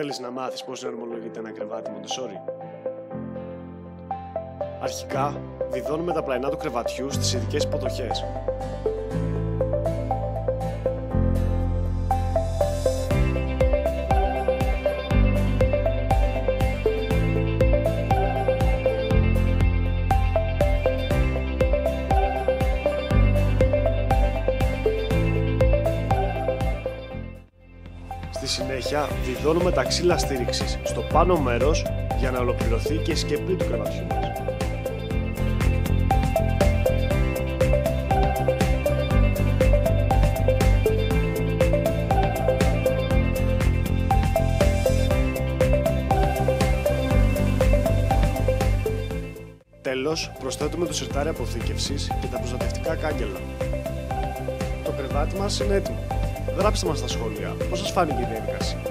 Θέλεις να μάθεις πώς εναρμολογείται ένα κρεβάτι Μοντεσόρι? Αρχικά, βιδώνουμε τα πλαϊνά του κρεβατιού στις ειδικές υποδοχές. Στη συνέχεια, βιδώνουμε τα ξύλα στήριξης στο πάνω μέρος για να ολοκληρωθεί και η σκεπή του κρεβατιού μας. Τέλος, προσθέτουμε το σιρτάρι αποθήκευσης και τα προστατευτικά κάγκελα. Το κρεβάτι μας είναι έτοιμο. Γράψτε μας στα σχόλια πώς σας φάνηκε η διαδικασία.